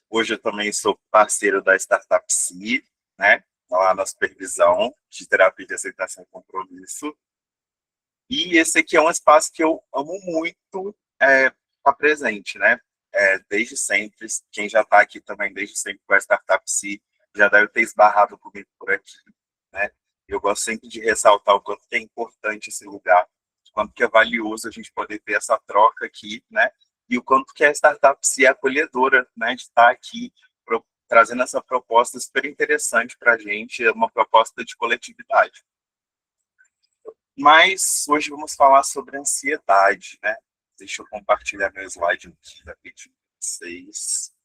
Hoje eu também sou parceiro da Startup Psi, né? Lá na supervisão de terapia de aceitação e compromisso. E esse aqui é um espaço que eu amo muito estar presente, né? Desde sempre, quem já está aqui também desde sempre com a Startup Psi já deve ter esbarrado comigo por aqui, né? Eu gosto sempre de ressaltar o quanto que é importante esse lugar, o quanto que é valioso a gente poder ter essa troca aqui, né? E o quanto que a Startup Psi é acolhedora, né? De estar aqui trazendo essa proposta super interessante para a gente, uma proposta de coletividade. Mas hoje vamos falar sobre ansiedade, né? Deixa eu compartilhar meu slide aqui rapidinho com vocês.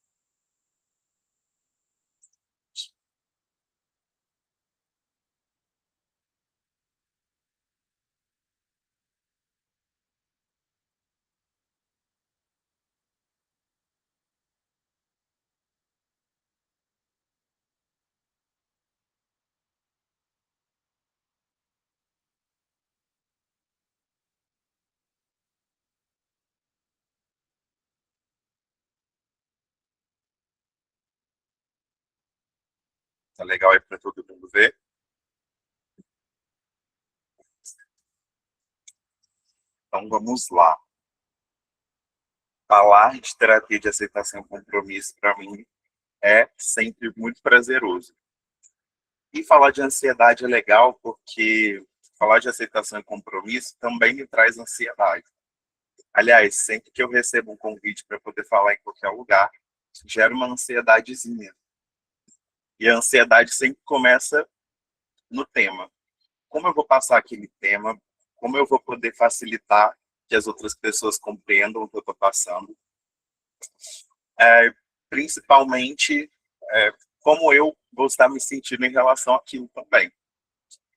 Tá legal aí para todo mundo ver? Então vamos lá. Falar de terapia de aceitação e compromisso para mim é sempre muito prazeroso. E falar de ansiedade é legal porque falar de aceitação e compromisso também me traz ansiedade. Aliás, sempre que eu recebo um convite para poder falar em qualquer lugar, gera uma ansiedadezinha. E a ansiedade sempre começa no tema. Como eu vou passar aquele tema? Como eu vou poder facilitar que as outras pessoas compreendam o que eu estou passando? É, Principalmente, como eu vou estar me sentindo em relação àquilo também.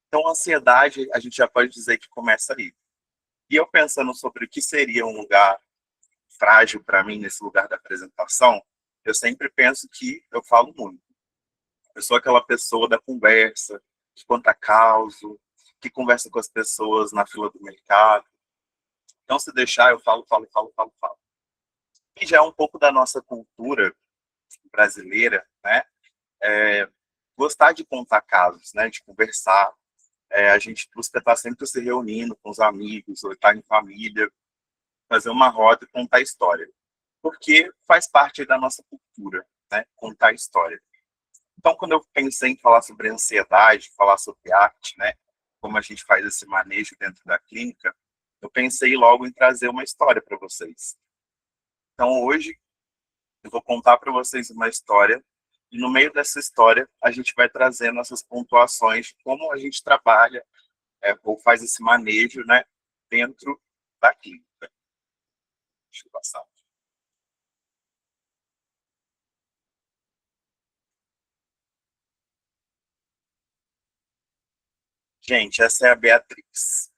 Então, a ansiedade, a gente já pode dizer que começa aí. E eu pensando sobre o que seria um lugar frágil para mim, nesse lugar da apresentação, eu sempre penso que eu falo muito. Eu sou aquela pessoa da conversa, que conta causa, que conversa com as pessoas na fila do mercado. Então, se deixar, eu falo, falo, falo, falo, falo. E já é um pouco da nossa cultura brasileira, né? É, Gostar de contar casos, né? De conversar. A gente busca estar sempre se reunindo com os amigos, ou estar em família, fazer uma roda e contar história. Porque faz parte da nossa cultura, né? Contar história. Então, quando eu pensei em falar sobre ansiedade, falar sobre arte, né? Como a gente faz esse manejo dentro da clínica, eu pensei logo em trazer uma história para vocês. Então, hoje, eu vou contar para vocês uma história, e no meio dessa história, a gente vai trazendo essas pontuações de como a gente trabalha, ou faz esse manejo, né, dentro da clínica. Deixa eu passar. Gente, essa é a Beatriz.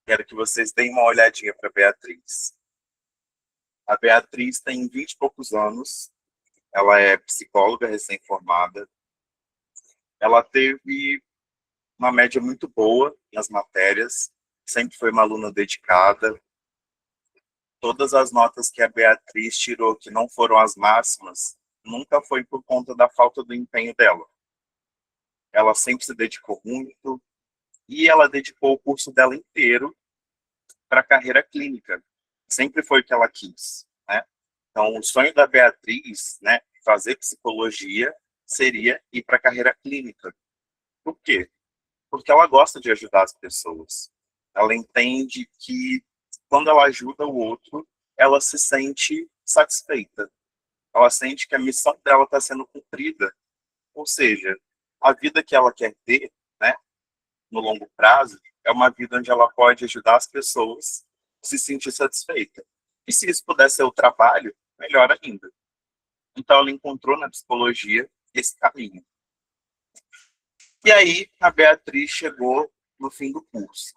Quero que vocês deem uma olhadinha para a Beatriz. A Beatriz tem 20 e poucos anos, ela é psicóloga recém-formada, ela teve uma média muito boa nas matérias, sempre foi uma aluna dedicada. Todas as notas que a Beatriz tirou, que não foram as máximas, nunca foi por conta da falta do empenho dela. Ela sempre se dedicou muito e ela dedicou o curso dela inteiro para a carreira clínica. Sempre foi o que ela quis, né? Então, o sonho da Beatriz, né, fazer psicologia, seria ir para a carreira clínica. Por quê? Porque ela gosta de ajudar as pessoas. Ela entende que quando ela ajuda o outro, ela se sente satisfeita. Ela sente que a missão dela está sendo cumprida. Ou seja, a vida que ela quer ter, né, no longo prazo, é uma vida onde ela pode ajudar as pessoas a se sentir satisfeita. E se isso puder ser o trabalho, melhor ainda. Então ela encontrou na psicologia esse caminho. E aí a Beatriz chegou no fim do curso.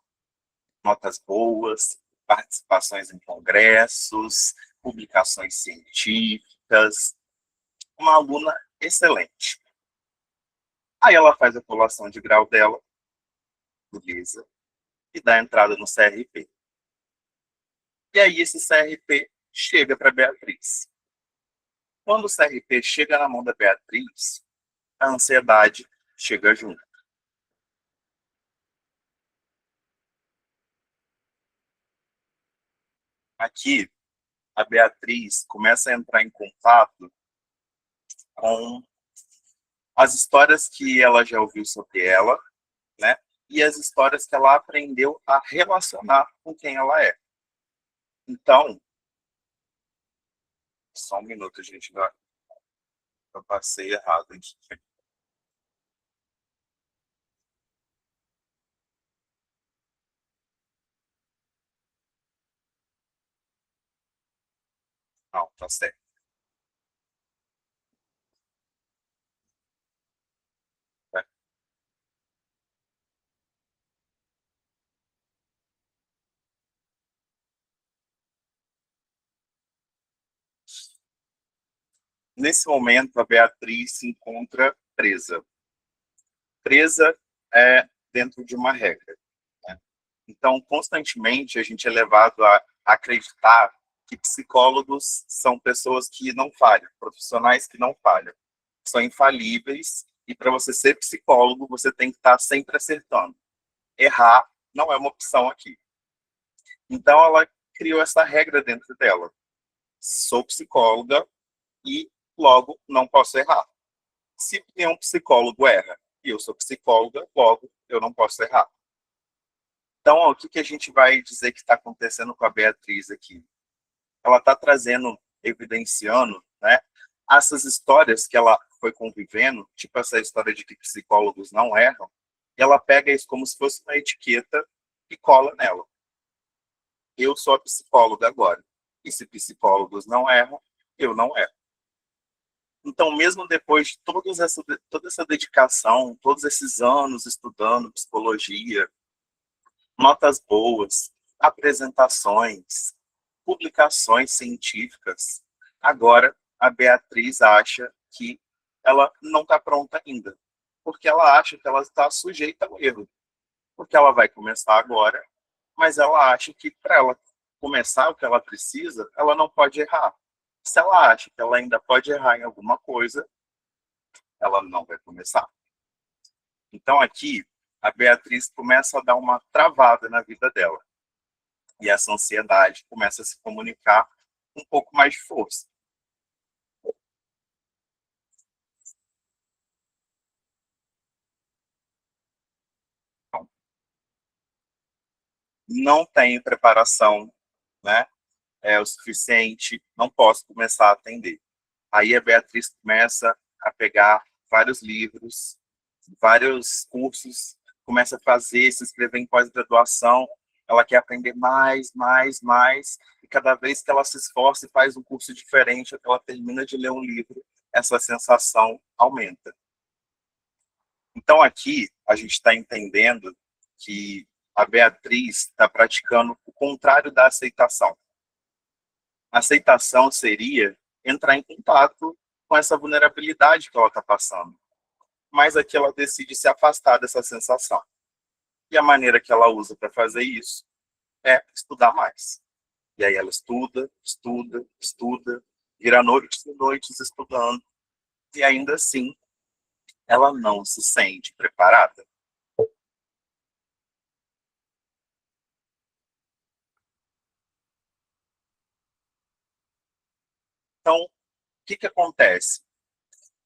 Notas boas, participações em congressos, publicações científicas, uma aluna excelente. Aí ela faz a colação de grau dela, beleza, e dá entrada no CRP. E aí esse CRP chega para Beatriz. Quando o CRP chega na mão da Beatriz, a ansiedade chega junto. Aqui, a Beatriz começa a entrar em contato com as histórias que ela já ouviu sobre ela, né? E as histórias que ela aprendeu a relacionar com quem ela é. Então, só um minuto, gente, eu passei errado aqui. Não, tá certo. Né? Nesse momento, a Beatriz se encontra presa. Presa dentro de uma regra. Né? Então, constantemente, a gente é levado a acreditar que psicólogos são pessoas que não falham, profissionais que não falham, são infalíveis, e para você ser psicólogo, você tem que estar sempre acertando. Errar não é uma opção aqui. Então, ela criou essa regra dentro dela. Sou psicóloga e, logo, não posso errar. Se nenhum psicólogo erra e eu sou psicóloga, logo, eu não posso errar. Então, ó, o que a gente vai dizer que está acontecendo com a Beatriz aqui? Ela está trazendo, evidenciando, né, essas histórias que ela foi convivendo, tipo essa história de que psicólogos não erram, e ela pega isso como se fosse uma etiqueta e cola nela. Eu sou a psicóloga agora. E se psicólogos não erram, eu não erro. Então, mesmo depois de toda essa dedicação, todos esses anos estudando psicologia, notas boas, apresentações, publicações científicas, agora a Beatriz acha que ela não está pronta ainda, porque ela acha que ela está sujeita ao erro, porque ela vai começar agora, mas ela acha que para ela começar o que ela precisa, ela não pode errar. Se ela acha que ela ainda pode errar em alguma coisa, ela não vai começar. Então aqui, a Beatriz começa a dar uma travada na vida dela. E essa ansiedade começa a se comunicar com um pouco mais de força. Então, não tenho preparação, né? O suficiente, não posso começar a atender. Aí a Beatriz começa a pegar vários livros, vários cursos, começa a fazer, se inscrever em pós-graduação, ela quer aprender mais, mais, mais, e cada vez que ela se esforça e faz um curso diferente, ela termina de ler um livro, essa sensação aumenta. Então aqui a gente está entendendo que a Beatriz está praticando o contrário da aceitação. A aceitação seria entrar em contato com essa vulnerabilidade que ela está passando. Mas aqui ela decide se afastar dessa sensação. E a maneira que ela usa para fazer isso é estudar mais. E aí ela estuda, estuda, estuda, vira noites e noites estudando, e ainda assim ela não se sente preparada. Então, o que acontece?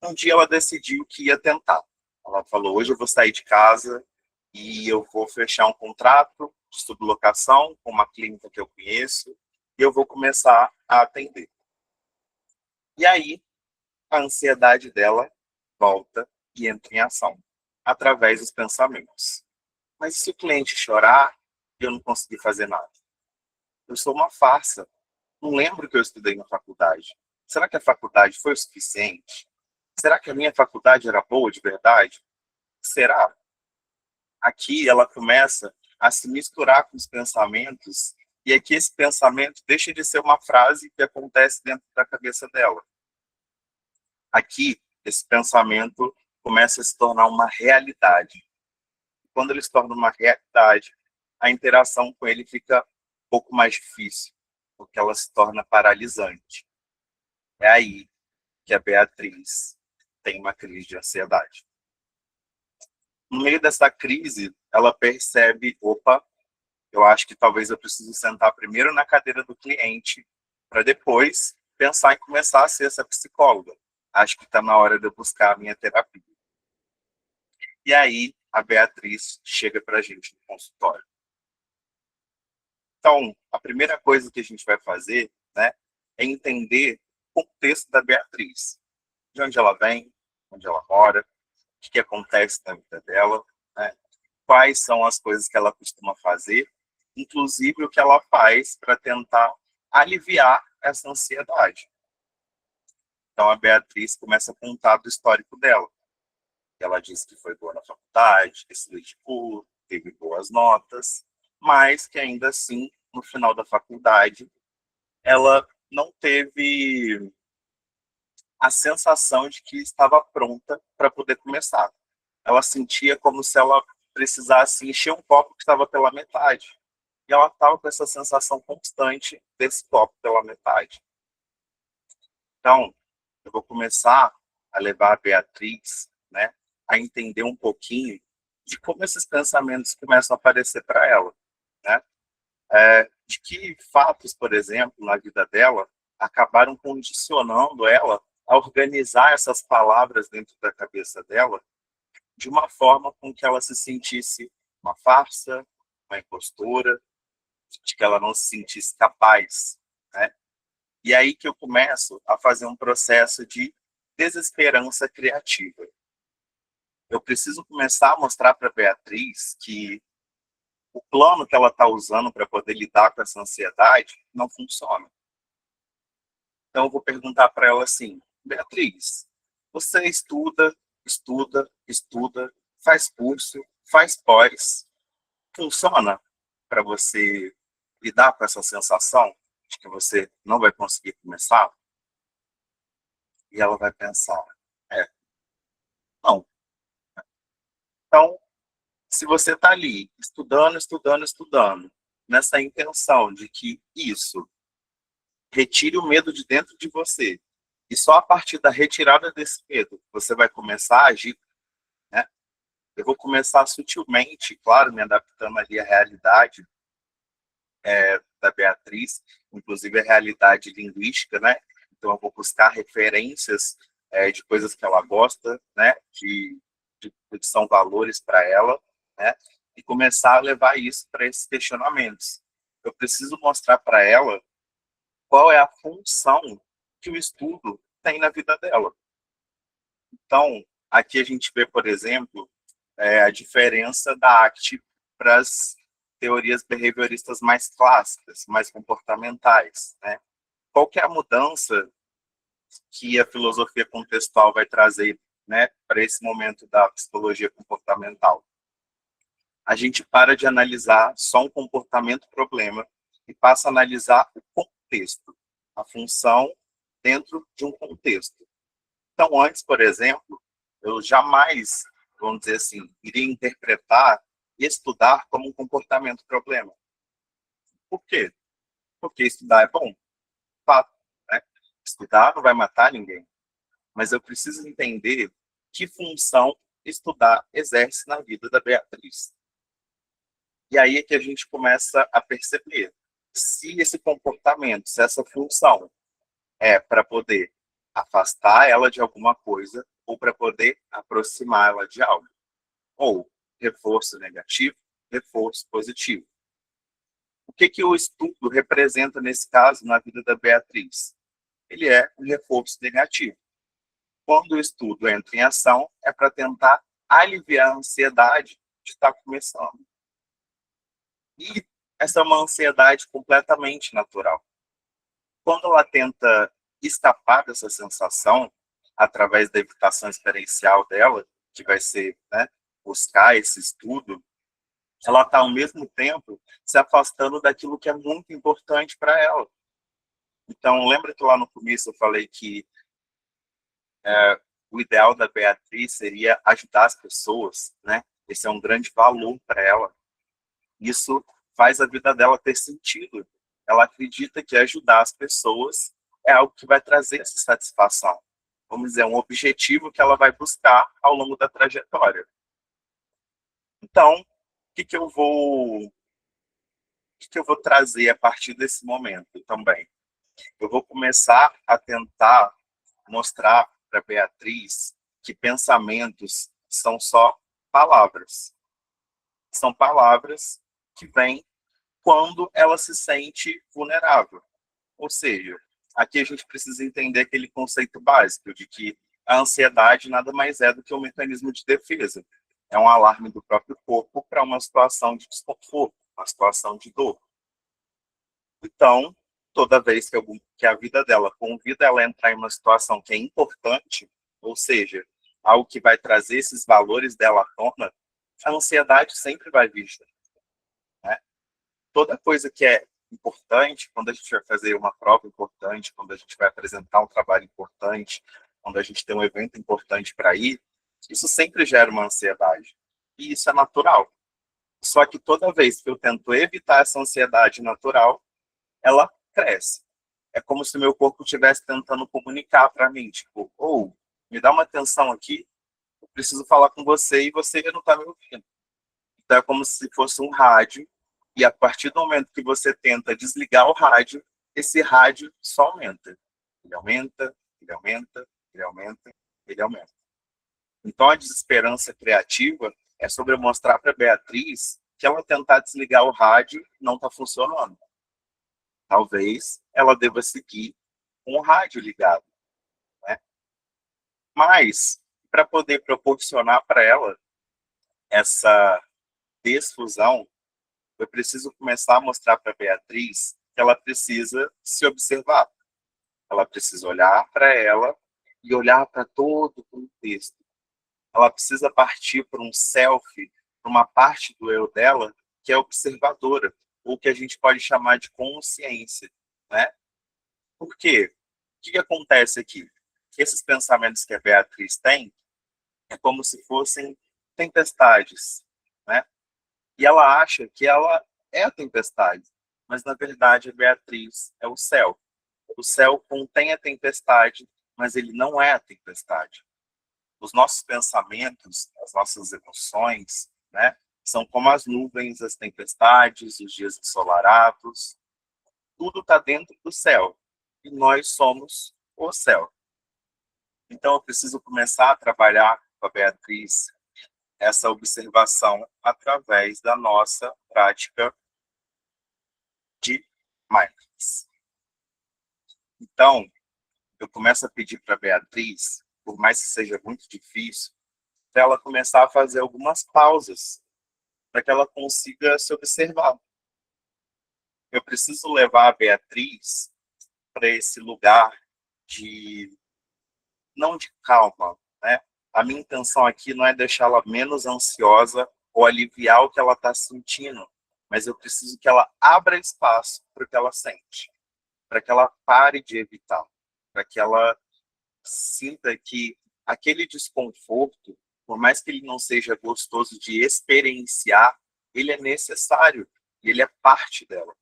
Um dia ela decidiu que ia tentar. Ela falou, hoje eu vou sair de casa e eu vou fechar um contrato de sublocação com uma clínica que eu conheço e eu vou começar a atender. E aí, a ansiedade dela volta e entra em ação, através dos pensamentos. Mas se o cliente chorar, eu não consegui fazer nada. Eu sou uma farsa. Não lembro que eu estudei na faculdade. Será que a faculdade foi o suficiente? Será que a minha faculdade era boa de verdade? Será? Aqui ela começa a se misturar com os pensamentos, e aqui esse pensamento deixa de ser uma frase que acontece dentro da cabeça dela. Aqui, esse pensamento começa a se tornar uma realidade. Quando ele se torna uma realidade, a interação com ele fica um pouco mais difícil, porque ela se torna paralisante. É aí. que a Beatriz tem uma crise de ansiedade. No meio dessa crise, ela percebe, opa, eu acho que talvez eu preciso sentar primeiro na cadeira do cliente para depois pensar em começar a ser essa psicóloga. Acho que está na hora de eu buscar a minha terapia. E aí, a Beatriz chega para a gente no consultório. Então, a primeira coisa que a gente vai fazer, né, é entender o contexto da Beatriz. De onde ela vem, onde ela mora, o que acontece na vida dela, né, quais são as coisas que ela costuma fazer, inclusive o que ela faz para tentar aliviar essa ansiedade. Então, a Beatriz começa a contar do histórico dela. Ela disse que foi boa na faculdade, que se dedicou, teve boas notas, mas que ainda assim, no final da faculdade, ela não teve a sensação de que estava pronta para poder começar. Ela sentia como se ela precisasse encher um copo que estava pela metade. E ela estava com essa sensação constante desse copo pela metade. Então, eu vou começar a levar a Beatriz, né, a entender um pouquinho de como esses pensamentos começam a aparecer para ela, né? De que fatos, por exemplo, na vida dela, acabaram condicionando ela a organizar essas palavras dentro da cabeça dela de uma forma com que ela se sentisse uma farsa, uma impostora, de que ela não se sentisse capaz, né? E aí que eu começo a fazer um processo de desesperança criativa. Eu preciso começar a mostrar para a Beatriz que o plano que ela está usando para poder lidar com essa ansiedade não funciona. Então eu vou perguntar para ela assim: Beatriz, você estuda, estuda, estuda, faz curso, faz pós, funciona para você lidar com essa sensação de que você não vai conseguir começar? E ela vai pensar, não. Então, se você está ali estudando, estudando, estudando, nessa intenção de que isso retire o medo de dentro de você, e só a partir da retirada desse medo você vai começar a agir, né? Eu vou começar sutilmente, claro, me adaptando ali à realidade da Beatriz, inclusive a realidade linguística, né? Então eu vou buscar referências de coisas que ela gosta, né? Que são valores para ela, né? E começar a levar isso para esses questionamentos. Eu preciso mostrar para ela qual é a função que o estudo tem na vida dela. Então, aqui a gente vê, por exemplo, a diferença da ACT para as teorias behavioristas mais clássicas, mais comportamentais, né? Qual que é a mudança que a filosofia contextual vai trazer, né, para esse momento da psicologia comportamental? A gente para de analisar só um comportamento-problema e passa a analisar o contexto, a função dentro de um contexto. Então, antes, por exemplo, eu jamais, vamos dizer assim, iria interpretar e estudar como um comportamento-problema. Por quê? Porque estudar é bom, fato, né? Estudar não vai matar ninguém, mas eu preciso entender que função estudar exerce na vida da Beatriz. E aí é que a gente começa a perceber se esse comportamento, se essa função é para poder afastar ela de alguma coisa ou para poder aproximar ela de algo. Ou reforço negativo, reforço positivo. O que o estudo representa nesse caso na vida da Beatriz? Ele é um reforço negativo. Quando o estudo entra em ação, é para tentar aliviar a ansiedade de estar começando. E essa é uma ansiedade completamente natural. Quando ela tenta escapar dessa sensação, através da evitação experiencial dela, que vai ser, né, buscar esse estudo, ela está, ao mesmo tempo, se afastando daquilo que é muito importante para ela. Então, lembra que lá no começo eu falei que o ideal da Beatriz seria ajudar as pessoas, né? Esse é um grande valor para ela. Isso faz a vida dela ter sentido. Ela acredita que ajudar as pessoas é algo que vai trazer essa satisfação. vamos dizer, um objetivo que ela vai buscar ao longo da trajetória. Então, o que, que eu vou trazer a partir desse momento também? Eu vou começar a tentar mostrar para Beatriz que pensamentos são só palavras. São palavras que vêm quando ela se sente vulnerável. Ou seja, aqui a gente precisa entender aquele conceito básico de que a ansiedade nada mais é do que um mecanismo de defesa. É um alarme do próprio corpo para uma situação de desconforto, uma situação de dor. Então, toda vez que a vida dela convida ela a entrar em uma situação que é importante, ou seja, algo que vai trazer esses valores dela à tona, a ansiedade sempre vai vir. Né? Toda coisa que é importante, quando a gente vai fazer uma prova importante, quando a gente vai apresentar um trabalho importante, quando a gente tem um evento importante para ir, isso sempre gera uma ansiedade. E isso é natural. Só que toda vez que eu tento evitar essa ansiedade natural, ela cresce. É como se o meu corpo estivesse tentando comunicar para mim, tipo, ou me dá uma atenção aqui, eu preciso falar com você e você não está me ouvindo. Então é como se fosse um rádio, e a partir do momento que você tenta desligar o rádio, esse rádio só aumenta. Ele aumenta, ele aumenta, ele aumenta, ele aumenta. Então a desesperança criativa é sobre mostrar para Beatriz que ela tentar desligar o rádio não está funcionando. Talvez ela deva seguir com o rádio ligado. Né? Mas, para poder proporcionar para ela essa desfusão, eu preciso começar a mostrar para a Beatriz que ela precisa se observar. Ela precisa olhar para ela e olhar para todo o contexto. Ela precisa partir para um self, para uma parte do eu dela que é observadora, ou que a gente pode chamar de consciência. Né? Por quê? O que acontece aqui? Esses pensamentos que a Beatriz tem é como se fossem tempestades, né? E ela acha que ela é a tempestade, mas na verdade a Beatriz é o céu. O céu contém a tempestade, mas ele não é a tempestade. Os nossos pensamentos, as nossas emoções, né, são como as nuvens, as tempestades, os dias ensolarados. Tudo está dentro do céu e nós somos o céu. Então eu preciso começar a trabalhar com a Beatriz essa observação através da nossa prática de mindfulness. Então, eu começo a pedir para a Beatriz, por mais que seja muito difícil, para ela começar a fazer algumas pausas, para que ela consiga se observar. Eu preciso levar a Beatriz para esse lugar de, não de calma, né? A minha intenção aqui não é deixá-la menos ansiosa ou aliviar o que ela está sentindo, mas eu preciso que ela abra espaço para o que ela sente, para que ela pare de evitar, para que ela sinta que aquele desconforto, por mais que ele não seja gostoso de experienciar, ele é necessário, ele é parte dela.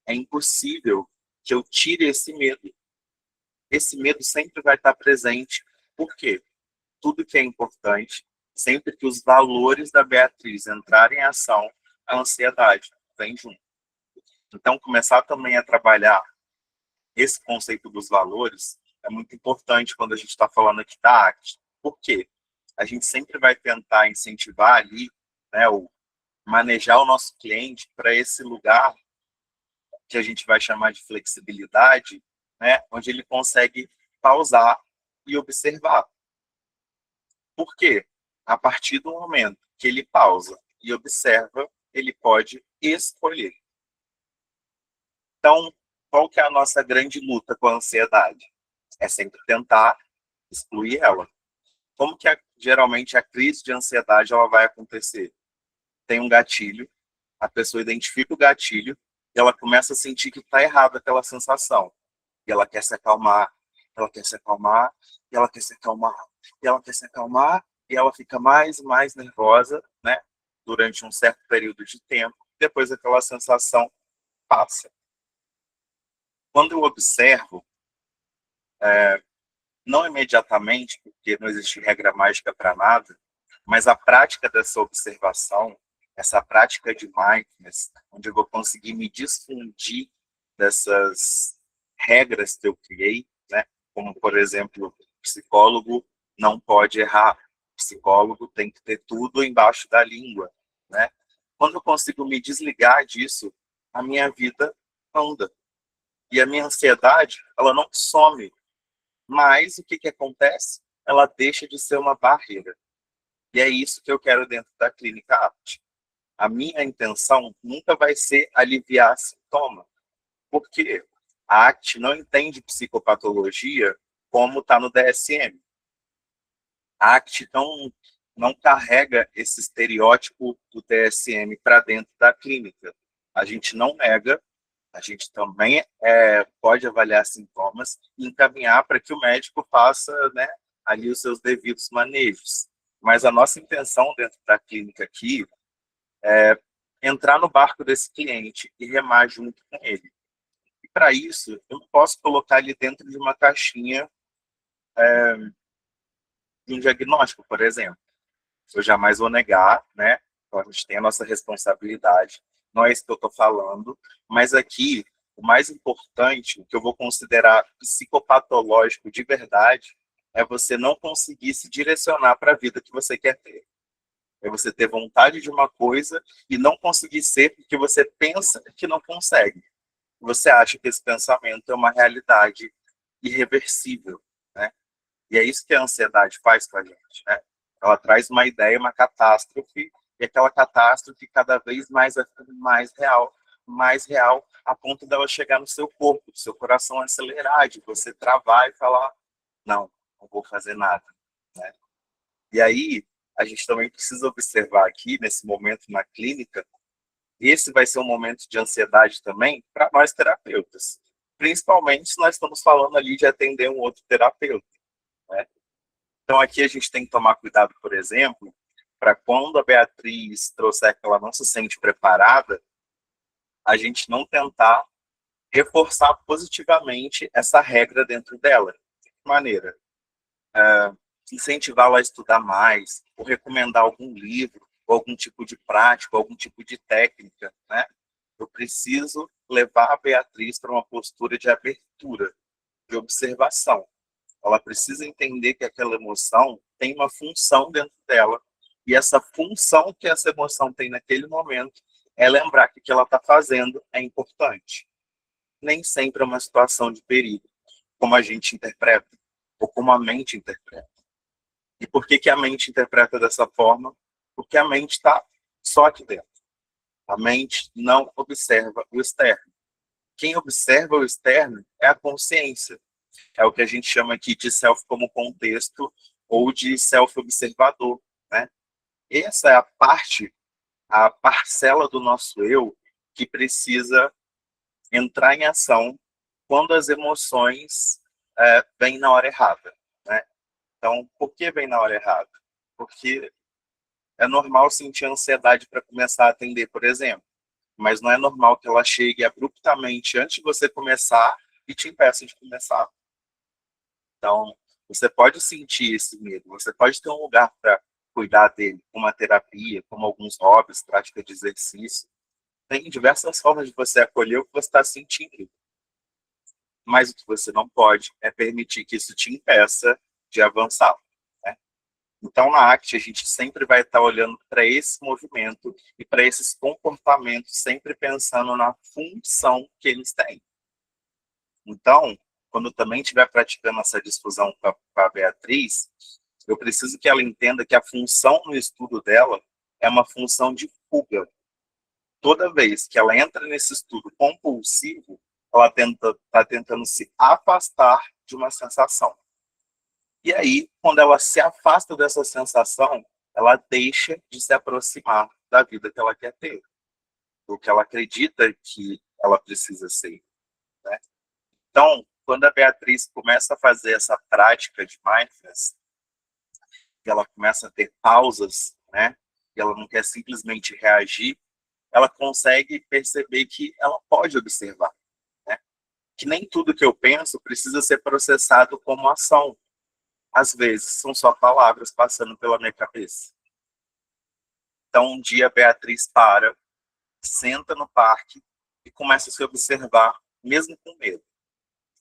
É impossível que eu tire esse medo. Esse medo sempre vai estar presente. Por quê? Tudo que é importante, sempre que os valores da Beatriz entrarem em ação, a ansiedade vem junto. Então, começar também a trabalhar esse conceito dos valores é muito importante quando a gente está falando aqui da arte. Por quê? A gente sempre vai tentar incentivar ali, né, ou manejar o nosso cliente para esse lugar que a gente vai chamar de flexibilidade, né, onde ele consegue pausar e observar. Por quê? A partir do momento que ele pausa e observa, ele pode escolher. Então, qual que é a nossa grande luta com a ansiedade? É sempre tentar excluir ela. Como que geralmente a crise de ansiedade ela vai acontecer? Tem um gatilho, a pessoa identifica o gatilho e ela começa a sentir que está errada aquela sensação. E ela quer se acalmar, ela quer se acalmar, e ela quer se acalmar, e ela quer se acalmar, e ela fica mais e mais nervosa, né? Durante um certo período de tempo, depois aquela sensação passa. Quando eu observo não imediatamente, porque não existe regra mágica para nada, mas a prática dessa observação, essa prática de mindfulness, onde eu vou conseguir me desfundir dessas regras que eu criei, né? Como, por exemplo, psicólogo não pode errar, psicólogo tem que ter tudo embaixo da língua, né? Quando eu consigo me desligar disso, a minha vida anda. E a minha ansiedade, ela não some, mas o que que acontece? Ela deixa de ser uma barreira. E é isso que eu quero dentro da clínica APT. A minha intenção nunca vai ser aliviar sintoma, porque a ACT não entende psicopatologia como está no DSM. A ACT não carrega esse estereótipo do DSM para dentro da clínica. A gente não nega, a gente também pode avaliar sintomas e encaminhar para que o médico faça, né, ali os seus devidos manejos. Mas a nossa intenção dentro da clínica aqui é entrar no barco desse cliente e remar junto com ele. E para isso, eu não posso colocar ele dentro de uma caixinha de um diagnóstico, por exemplo. Eu jamais vou negar, né? Então, a gente tem a nossa responsabilidade, não é isso que eu estou falando, mas aqui, o mais importante, o que eu vou considerar psicopatológico de verdade, é você não conseguir se direcionar para a vida que você quer ter. É você ter vontade de uma coisa e não conseguir ser porque você pensa que não consegue. Você acha que esse pensamento é uma realidade irreversível, né? E é isso que a ansiedade faz com a gente, né? Ela traz uma ideia, uma catástrofe, e aquela catástrofe cada vez mais vai ficando mais real, a ponto dela chegar no seu corpo, do seu coração acelerar, de você travar e falar, não, não vou fazer nada, né? E aí, a gente também precisa observar aqui, nesse momento na clínica, esse vai ser um momento de ansiedade também para nós terapeutas. Principalmente se nós estamos falando ali de atender um outro terapeuta, né? Então, aqui a gente tem que tomar cuidado, por exemplo, para quando a Beatriz trouxer que ela não se sente preparada, a gente não tentar reforçar positivamente essa regra dentro dela. De que maneira? Incentivá-la a estudar mais, ou recomendar algum livro, ou algum tipo de prática, ou algum tipo de técnica, né? Eu preciso levar a Beatriz para uma postura de abertura, de observação. Ela precisa entender que aquela emoção tem uma função dentro dela, e essa função que essa emoção tem naquele momento é lembrar que o que ela está fazendo é importante. Nem sempre é uma situação de perigo, como a gente interpreta, ou como a mente interpreta. E por que a mente interpreta dessa forma? Porque a mente está só aqui dentro. A mente não observa o externo. Quem observa o externo é a consciência. É o que a gente chama aqui de self como contexto ou de self-observador, né? Essa é a parte, a parcela do nosso eu que precisa entrar em ação quando as emoções vêm na hora errada, né? Então, por que vem na hora errada? Porque é normal sentir ansiedade para começar a atender, por exemplo, mas não é normal que ela chegue abruptamente antes de você começar e te impeça de começar. Então, você pode sentir esse medo, você pode ter um lugar para cuidar dele, como uma terapia, como alguns hobbies, prática de exercício. Tem diversas formas de você acolher o que você está sentindo. Mas o que você não pode é permitir que isso te impeça de avançar, né? Então, na ACT, a gente sempre vai estar olhando para esse movimento e para esses comportamentos, sempre pensando na função que eles têm. Então, quando eu também estiver praticando essa difusão com a Beatriz, eu preciso que ela entenda que a função no estudo dela é uma função de fuga. Toda vez que ela entra nesse estudo compulsivo, ela está tentando se afastar de uma sensação. E aí, quando ela se afasta dessa sensação, ela deixa de se aproximar da vida que ela quer ter, do que ela acredita que ela precisa ser, né? Então, quando a Beatriz começa a fazer essa prática de mindfulness, que ela começa a ter pausas, né? E ela não quer simplesmente reagir, ela consegue perceber que ela pode observar, né? Que nem tudo que eu penso precisa ser processado como ação. Às vezes, são só palavras passando pela minha cabeça. Então, um dia, a Beatriz para, senta no parque e começa a se observar, mesmo com medo.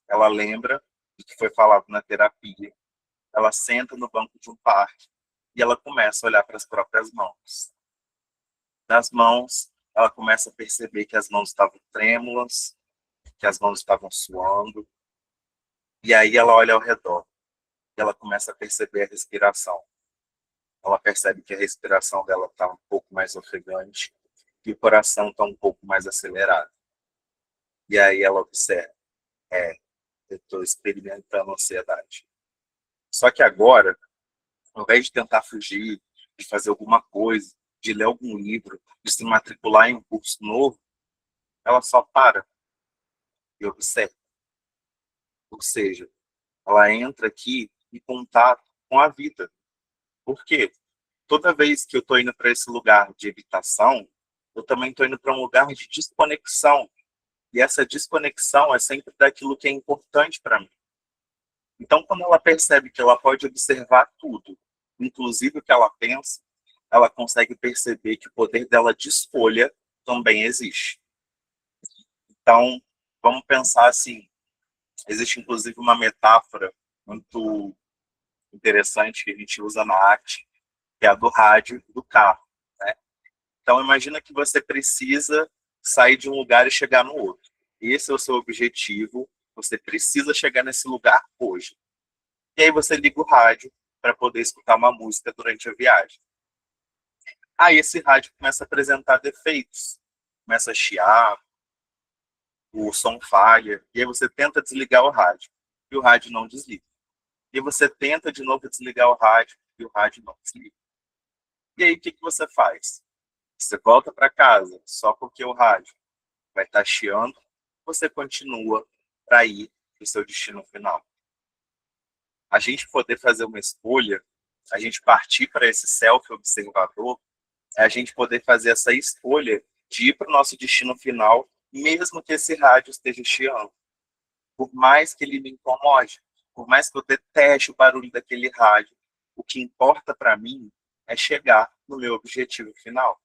Ela lembra do que foi falado na terapia. Ela senta no banco de um parque e ela começa a olhar para as próprias mãos. Nas mãos, ela começa a perceber que as mãos estavam trêmulas, que as mãos estavam suando. E aí ela olha ao redor e ela começa a perceber a respiração. Ela percebe que a respiração dela está um pouco mais ofegante e o coração está um pouco mais acelerado. E aí ela observa, eu estou experimentando ansiedade. Só que agora, ao invés de tentar fugir, de fazer alguma coisa, de ler algum livro, de se matricular em um curso novo, ela só para e observa. Ou seja, ela entra aqui em contato com a vida. Por quê? Toda vez que eu estou indo para esse lugar de evitação, eu também estou indo para um lugar de desconexão. E essa desconexão é sempre daquilo que é importante para mim. Então, quando ela percebe que ela pode observar tudo, inclusive o que ela pensa, ela consegue perceber que o poder dela de escolha também existe. Então, vamos pensar assim, existe inclusive uma metáfora muito interessante que a gente usa na arte, que é a do rádio do carro, né? Então, imagina que você precisa sair de um lugar e chegar no outro. Esse é o seu objetivo, você precisa chegar nesse lugar hoje. E aí você liga o rádio para poder escutar uma música durante a viagem. Aí esse rádio começa a apresentar defeitos, começa a chiar, o som falha, e aí você tenta desligar o rádio, e o rádio não desliga. E você tenta de novo desligar o rádio, e o rádio não desliga. E aí o que você faz? Você volta para casa só porque o rádio vai estar chiando, você continua para ir para o seu destino final. A gente poder fazer uma escolha, a gente partir para esse self-observador, é a gente poder fazer essa escolha de ir para o nosso destino final, mesmo que esse rádio esteja chiando. Por mais que ele me incomode, por mais que eu deteste o barulho daquele rádio, o que importa para mim é chegar no meu objetivo final.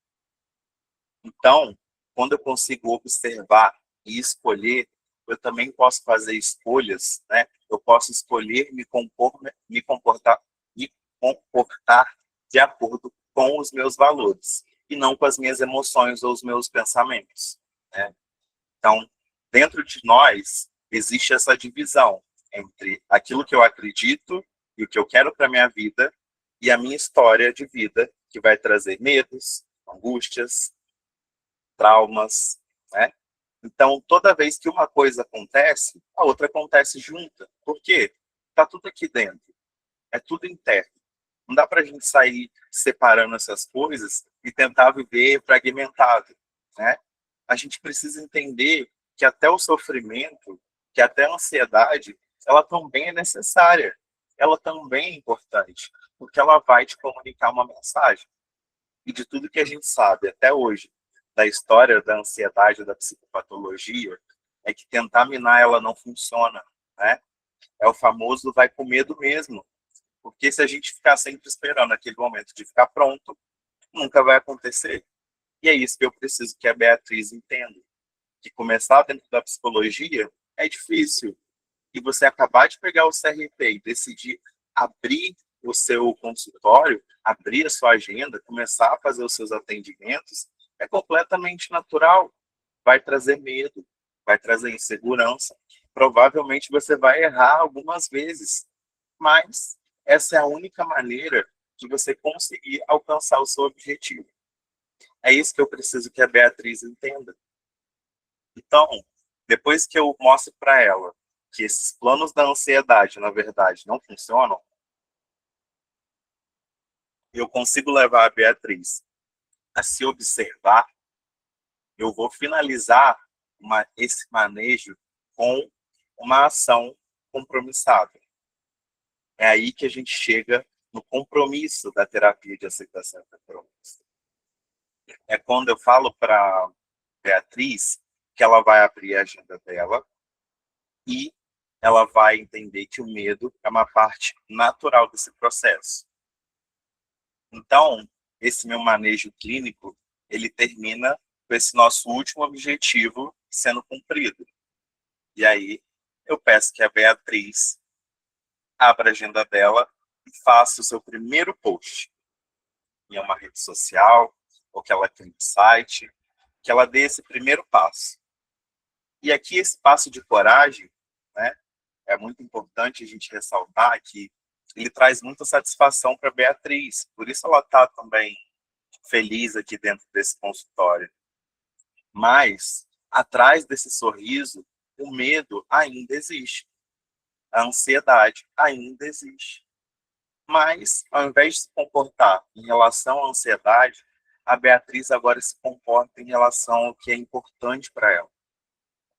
Então, quando eu consigo observar e escolher, eu também posso fazer escolhas, né? Eu posso escolher me comportar de acordo com os meus valores e não com as minhas emoções ou os meus pensamentos, né? Então, dentro de nós existe essa divisão entre aquilo que eu acredito e o que eu quero para minha vida e a minha história de vida, que vai trazer medos, angústias, traumas, né? Então, toda vez que uma coisa acontece, a outra acontece junta. Por quê? Está tudo aqui dentro. É tudo interno. Não dá para a gente sair separando essas coisas e tentar viver fragmentado, né? A gente precisa entender que até o sofrimento, que até a ansiedade, ela também é necessária. Ela também é importante, porque ela vai te comunicar uma mensagem. E de tudo que a gente sabe até hoje da história da ansiedade, da psicopatologia, é que tentar minar ela não funciona, né? É o famoso vai com medo mesmo. Porque se a gente ficar sempre esperando aquele momento de ficar pronto, nunca vai acontecer. E é isso que eu preciso que a Beatriz entenda. Que começar dentro da psicologia é difícil. E você acabar de pegar o CRP e decidir abrir o seu consultório, abrir a sua agenda, começar a fazer os seus atendimentos, é completamente natural. Vai trazer medo, vai trazer insegurança. Provavelmente você vai errar algumas vezes, mas essa é a única maneira de você conseguir alcançar o seu objetivo. É isso que eu preciso que a Beatriz entenda. Então, depois que eu mostro para ela que esses planos da ansiedade, na verdade, não funcionam, eu consigo levar a Beatriz a se observar, eu vou finalizar esse manejo com uma ação compromissada. É aí que a gente chega no compromisso da terapia de aceitação e compromisso. É quando eu falo para Beatriz que ela vai abrir a agenda dela e ela vai entender que o medo é uma parte natural desse processo. Então, esse meu manejo clínico, ele termina com esse nosso último objetivo sendo cumprido. E aí, eu peço que a Beatriz abra a agenda dela e faça o seu primeiro post em uma rede social, ou que ela crie um site, que ela dê esse primeiro passo. E aqui esse passo de coragem, né, é muito importante a gente ressaltar que ele traz muita satisfação para a Beatriz, por isso ela está também feliz aqui dentro desse consultório. Mas, atrás desse sorriso, o medo ainda existe, a ansiedade ainda existe. Mas, ao invés de se comportar em relação à ansiedade, a Beatriz agora se comporta em relação ao que é importante para ela.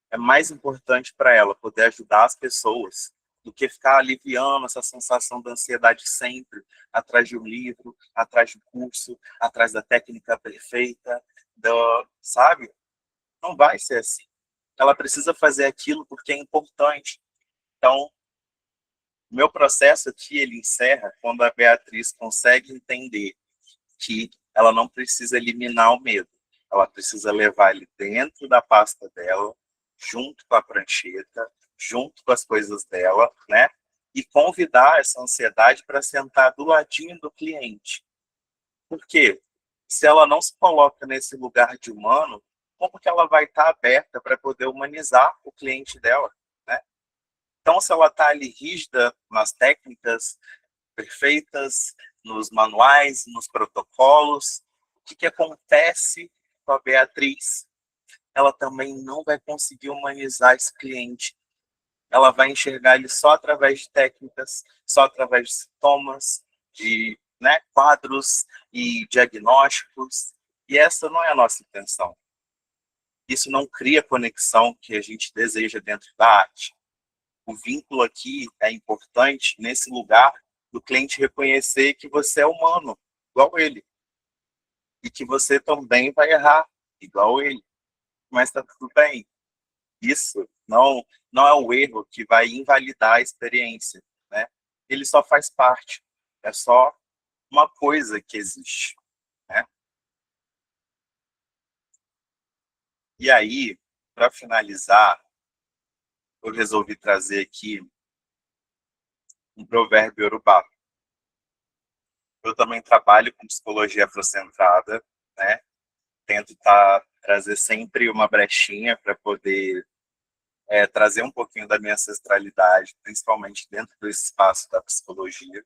É mais importante para ela poder ajudar as pessoas do que ficar aliviando essa sensação da ansiedade sempre, atrás de um livro, atrás de um curso, atrás da técnica perfeita, sabe? Não vai ser assim. Ela precisa fazer aquilo porque é importante. Então, meu processo aqui, ele encerra quando a Beatriz consegue entender que ela não precisa eliminar o medo. Ela precisa levar ele dentro da pasta dela, junto com a prancheta, junto com as coisas dela, né? E convidar essa ansiedade para sentar do ladinho do cliente. Por quê? Se ela não se coloca nesse lugar de humano, como que ela vai estar aberta para poder humanizar o cliente dela, né? Então, se ela está ali rígida nas técnicas perfeitas, nos manuais, nos protocolos, o que acontece com a Beatriz? Ela também não vai conseguir humanizar esse cliente. Ela vai enxergar ele só através de técnicas, só através de sintomas, de, né, quadros e diagnósticos. E essa não é a nossa intenção. Isso não cria a conexão que a gente deseja dentro da arte. O vínculo aqui é importante nesse lugar do cliente reconhecer que você é humano, igual ele. E que você também vai errar, igual ele. Mas está tudo bem. Isso não é o erro que vai invalidar a experiência, né? Ele só faz parte. É só uma coisa que existe, né? E aí, para finalizar, eu resolvi trazer aqui um provérbio iorubá. Eu também trabalho com psicologia afrocentrada, né? Tento trazer sempre uma brechinha para poder trazer um pouquinho da minha ancestralidade, principalmente dentro do espaço da psicologia.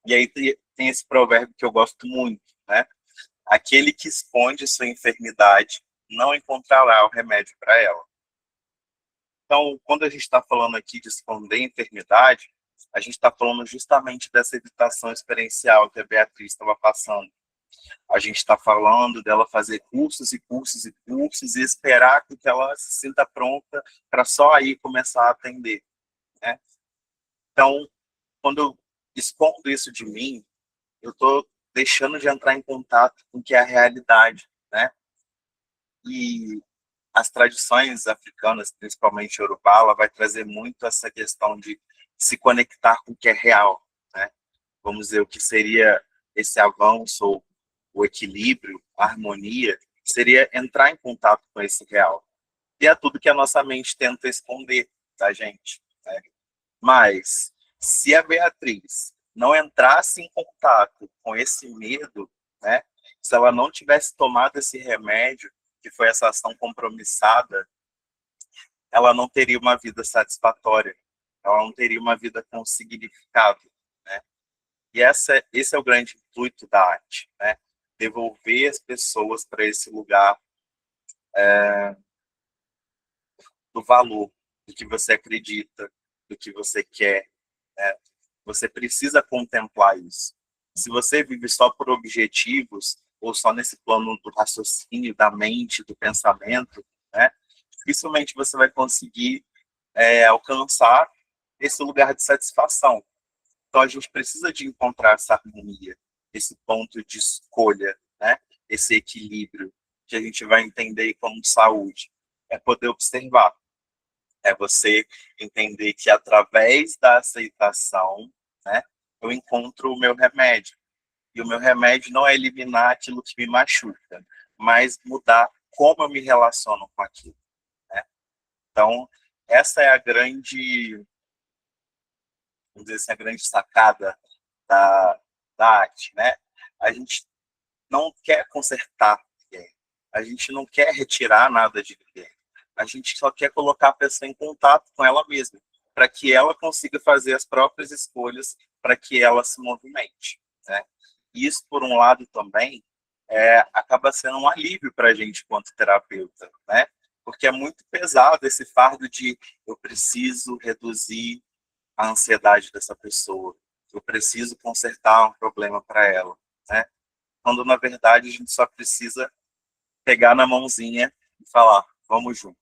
E aí tem esse provérbio que eu gosto muito, né? Aquele que esconde sua enfermidade não encontrará o remédio para ela. Então, quando a gente está falando aqui de esconder enfermidade, a gente está falando justamente dessa evitação experiencial que a Beatriz estava passando. A gente está falando dela fazer cursos e cursos e cursos e esperar que ela se sinta pronta para só aí começar a atender, né? Então, quando eu escondo isso de mim, eu estou deixando de entrar em contato com o que é a realidade, né? E as tradições africanas, principalmente Yorubá, ela vai trazer muito essa questão de se conectar com o que é real, né? Vamos dizer, o que seria esse avanço, ou o equilíbrio, a harmonia, seria entrar em contato com esse real. E é tudo que a nossa mente tenta esconder da gente, né? Mas, se a Beatriz não entrasse em contato com esse medo, né? Se ela não tivesse tomado esse remédio, que foi essa ação compromissada, ela não teria uma vida satisfatória, ela não teria uma vida com significado, né? E esse é o grande intuito da arte, né? Devolver as pessoas para esse lugar do valor, do que você acredita, do que você quer, né? Você precisa contemplar isso. Se você vive só por objetivos, ou só nesse plano do raciocínio, da mente, do pensamento, né? Dificilmente você vai conseguir alcançar esse lugar de satisfação. Então, a gente precisa de encontrar essa harmonia, esse ponto de escolha, né? Esse equilíbrio que a gente vai entender como saúde. É poder observar. É você entender que através da aceitação, né, eu encontro o meu remédio. E o meu remédio não é eliminar aquilo que me machuca, mas mudar como eu me relaciono com aquilo, né? Então, essa é a grande, vamos dizer assim, a grande sacada da, da arte, né? A gente não quer consertar ninguém, a gente não quer retirar nada de ninguém, a gente só quer colocar a pessoa em contato com ela mesma, para que ela consiga fazer as próprias escolhas, para que ela se movimente, né? E isso, por um lado, também acaba sendo um alívio para a gente, quanto terapeuta, né? Porque é muito pesado esse fardo de eu preciso reduzir a ansiedade dessa pessoa, eu preciso consertar um problema para ela, né? Quando, na verdade, a gente só precisa pegar na mãozinha e falar, vamos junto.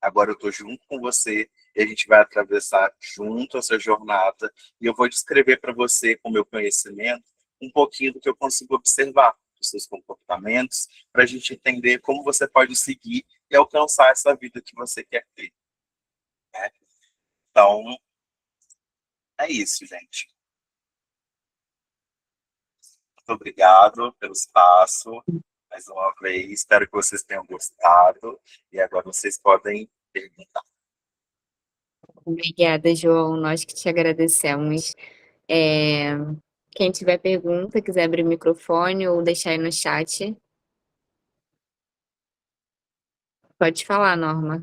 Agora eu estou junto com você e a gente vai atravessar junto essa jornada e eu vou descrever para você, com o meu conhecimento, um pouquinho do que eu consigo observar dos seus comportamentos, para a gente entender como você pode seguir e alcançar essa vida que você quer ter, né? Então, é isso, gente. Muito obrigado pelo espaço, mais uma vez. Espero que vocês tenham gostado. E agora vocês podem perguntar. Obrigada, João. Nós que te agradecemos. Eh, Quem tiver pergunta, quiser abrir o microfone ou deixar aí no chat, pode falar, Norma.